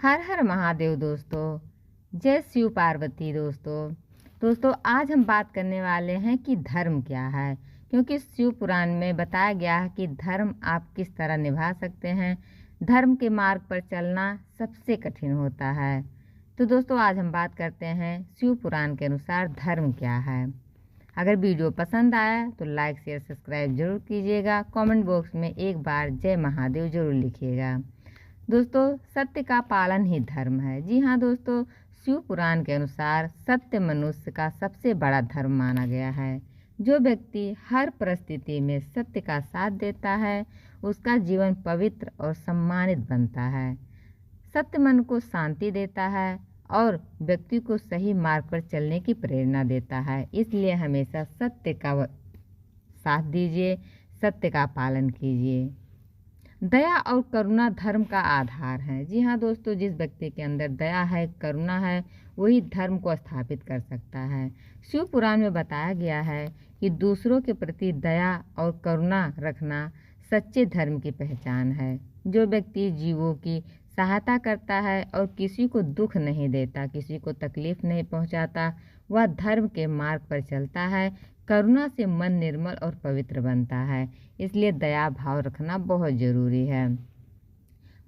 हर हर महादेव दोस्तों। जय शिव पार्वती दोस्तों आज हम बात करने वाले हैं कि धर्म क्या है। क्योंकि शिव पुराण में बताया गया है कि धर्म आप किस तरह निभा सकते हैं। धर्म के मार्ग पर चलना सबसे कठिन होता है। तो दोस्तों आज हम बात करते हैं शिव पुराण के अनुसार धर्म क्या है। अगर वीडियो पसंद आया तो लाइक शेयर सब्सक्राइब जरूर कीजिएगा। कमेंट बॉक्स में एक बार जय महादेव जरूर लिखिएगा। दोस्तों सत्य का पालन ही धर्म है। जी हाँ दोस्तों, शिव पुराण के अनुसार सत्य मनुष्य का सबसे बड़ा धर्म माना गया है। जो व्यक्ति हर परिस्थिति में सत्य का साथ देता है उसका जीवन पवित्र और सम्मानित बनता है। सत्य मन को शांति देता है और व्यक्ति को सही मार्ग पर चलने की प्रेरणा देता है। इसलिए हमेशा सत्य का साथ दीजिए, सत्य का पालन कीजिए। दया और करुणा धर्म का आधार है। जी हाँ दोस्तों, जिस व्यक्ति के अंदर दया है, करुणा है, वही धर्म को स्थापित कर सकता है। शिव पुराण में बताया गया है कि दूसरों के प्रति दया और करुणा रखना सच्चे धर्म की पहचान है। जो व्यक्ति जीवों की सहायता करता है और किसी को दुख नहीं देता, किसी को तकलीफ नहीं पहुंचाता, वह धर्म के मार्ग पर चलता है। करुणा से मन निर्मल और पवित्र बनता है। इसलिए दया भाव रखना बहुत ज़रूरी है।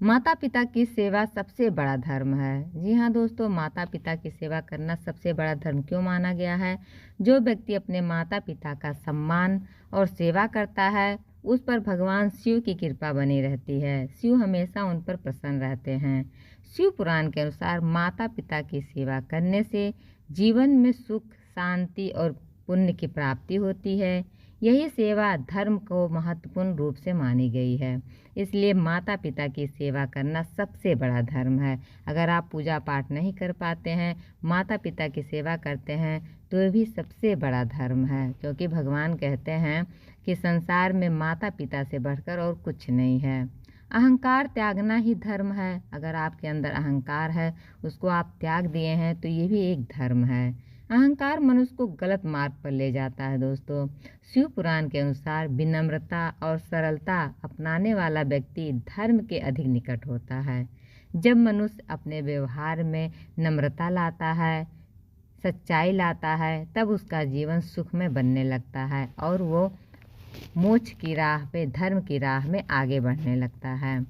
माता पिता की सेवा सबसे बड़ा धर्म है। जी हाँ दोस्तों, माता पिता की सेवा करना सबसे बड़ा धर्म क्यों माना गया है? जो व्यक्ति अपने माता पिता का सम्मान और सेवा करता है उस पर भगवान शिव की कृपा बनी रहती है। शिव हमेशा उन पर प्रसन्न रहते हैं। शिव पुराण के अनुसार माता पिता की सेवा करने से जीवन में सुख, शांति और पुण्य की प्राप्ति होती है। यही सेवा धर्म को महत्वपूर्ण रूप से मानी गई है। इसलिए माता पिता की सेवा करना सबसे बड़ा धर्म है। अगर आप पूजा पाठ नहीं कर पाते हैं, माता पिता की सेवा करते हैं, तो ये भी सबसे बड़ा धर्म है। क्योंकि भगवान कहते हैं कि संसार में माता पिता से बढ़कर और कुछ नहीं है। अहंकार त्यागना ही धर्म है। अगर आपके अंदर अहंकार है, उसको आप त्याग दिए हैं, तो ये भी एक धर्म है। अहंकार मनुष्य को गलत मार्ग पर ले जाता है। दोस्तों शिव पुराण के अनुसार विनम्रता और सरलता अपनाने वाला व्यक्ति धर्म के अधिक निकट होता है। जब मनुष्य अपने व्यवहार में नम्रता लाता है, सच्चाई लाता है, तब उसका जीवन सुखमय बनने लगता है और वो मोक्ष की राह पे, धर्म की राह में आगे बढ़ने लगता है।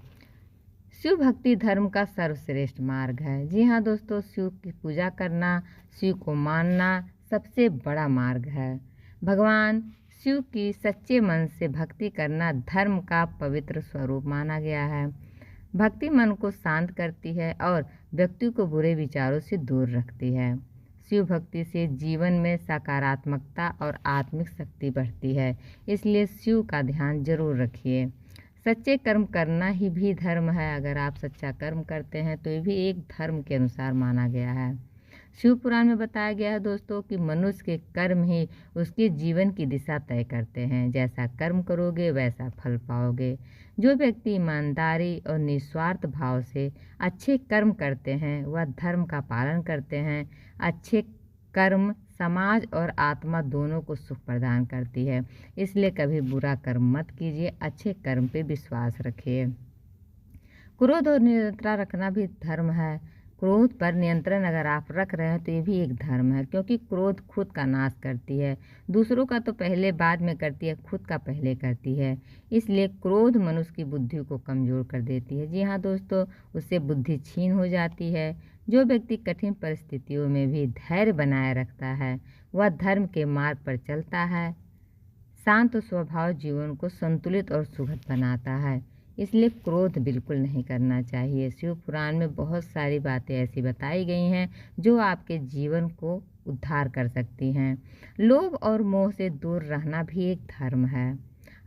शिव भक्ति धर्म का सर्वश्रेष्ठ मार्ग है। जी हाँ दोस्तों, शिव की पूजा करना, शिव को मानना सबसे बड़ा मार्ग है। भगवान शिव की सच्चे मन से भक्ति करना धर्म का पवित्र स्वरूप माना गया है। भक्ति मन को शांत करती है और व्यक्ति को बुरे विचारों से दूर रखती है। शिव भक्ति से जीवन में सकारात्मकता और आत्मिक शक्ति बढ़ती है। इसलिए शिव का ध्यान जरूर रखिए। सच्चे कर्म करना ही भी धर्म है। अगर आप सच्चा कर्म करते हैं तो ये भी एक धर्म के अनुसार माना गया है। शिव पुराण में बताया गया है दोस्तों कि मनुष्य के कर्म ही उसके जीवन की दिशा तय करते हैं। जैसा कर्म करोगे वैसा फल पाओगे। जो व्यक्ति ईमानदारी और निस्वार्थ भाव से अच्छे कर्म करते हैं वह धर्म का पालन करते हैं। अच्छे कर्म समाज और आत्मा दोनों को सुख प्रदान करती है। इसलिए कभी बुरा कर्म मत कीजिए, अच्छे कर्म पे विश्वास रखिए। क्रोध और नियंत्रण रखना भी धर्म है। क्रोध पर नियंत्रण अगर आप रख रहे हैं तो ये भी एक धर्म है। क्योंकि क्रोध खुद का नाश करती है। दूसरों का तो पहले बाद में करती है, खुद का पहले करती है। इसलिए क्रोध मनुष्य की बुद्धि को कमज़ोर कर देती है। जी हाँ दोस्तों, उससे बुद्धि छीन हो जाती है। जो व्यक्ति कठिन परिस्थितियों में भी धैर्य बनाए रखता है वह धर्म के मार्ग पर चलता है। शांत स्वभाव जीवन को संतुलित और सुखद बनाता है। इसलिए क्रोध बिल्कुल नहीं करना चाहिए। शिव पुराण में बहुत सारी बातें ऐसी बताई गई हैं जो आपके जीवन को उद्धार कर सकती हैं। लोभ और मोह से दूर रहना भी एक धर्म है।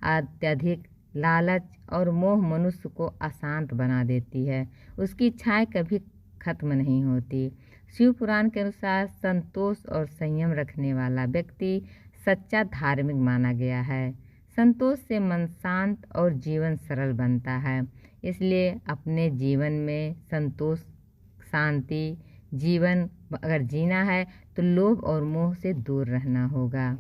अत्यधिक लालच और मोह मनुष्य को अशांत बना देती है। उसकी इच्छाएं कभी खत्म नहीं होती। शिव पुराण के अनुसार संतोष और संयम रखने वाला व्यक्ति सच्चा धार्मिक माना गया है। संतोष से मन शांत और जीवन सरल बनता है। इसलिए अपने जीवन में संतोष, शांति जीवन अगर जीना है तो लोभ और मोह से दूर रहना होगा।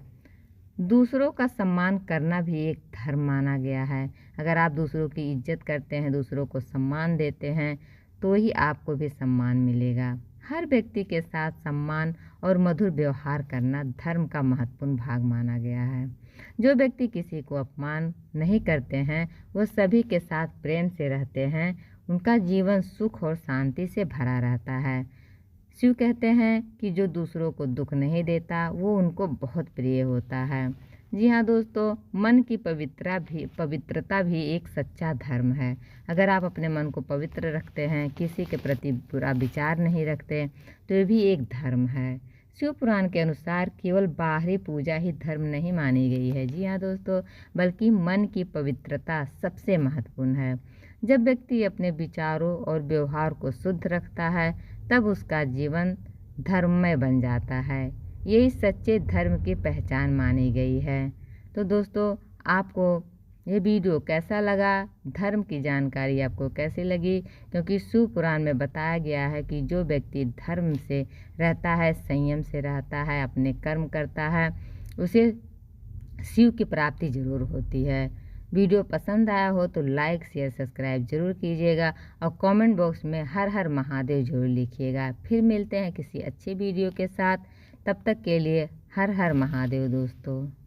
दूसरों का सम्मान करना भी एक धर्म माना गया है। अगर आप दूसरों की इज्जत करते हैं, दूसरों को सम्मान देते हैं, तो ही आपको भी सम्मान मिलेगा। हर व्यक्ति के साथ सम्मान और मधुर व्यवहार करना धर्म का महत्वपूर्ण भाग माना गया है। जो व्यक्ति किसी को अपमान नहीं करते हैं, वो सभी के साथ प्रेम से रहते हैं, उनका जीवन सुख और शांति से भरा रहता है। शिव कहते हैं कि जो दूसरों को दुख नहीं देता वो उनको बहुत प्रिय होता है। जी हाँ दोस्तों, मन की पवित्रता भी एक सच्चा धर्म है। अगर आप अपने मन को पवित्र रखते हैं, किसी के प्रति बुरा विचार नहीं रखते, तो ये भी एक धर्म है। शिव पुराण के अनुसार केवल बाहरी पूजा ही धर्म नहीं मानी गई है। जी हाँ दोस्तों, बल्कि मन की पवित्रता सबसे महत्वपूर्ण है। जब व्यक्ति अपने विचारों और व्यवहार को शुद्ध रखता है, तब उसका जीवन धर्ममय बन जाता है। यही सच्चे धर्म की पहचान मानी गई है। तो दोस्तों, आपको ये वीडियो कैसा लगा, धर्म की जानकारी आपको कैसी लगी? क्योंकि शिव पुराण में बताया गया है कि जो व्यक्ति धर्म से रहता है, संयम से रहता है, अपने कर्म करता है, उसे शिव की प्राप्ति जरूर होती है। वीडियो पसंद आया हो तो लाइक शेयर सब्सक्राइब जरूर कीजिएगा और कमेंट बॉक्स में हर हर महादेव जरूर लिखिएगा। फिर मिलते हैं किसी अच्छे वीडियो के साथ। तब तक के लिए हर हर महादेव दोस्तों।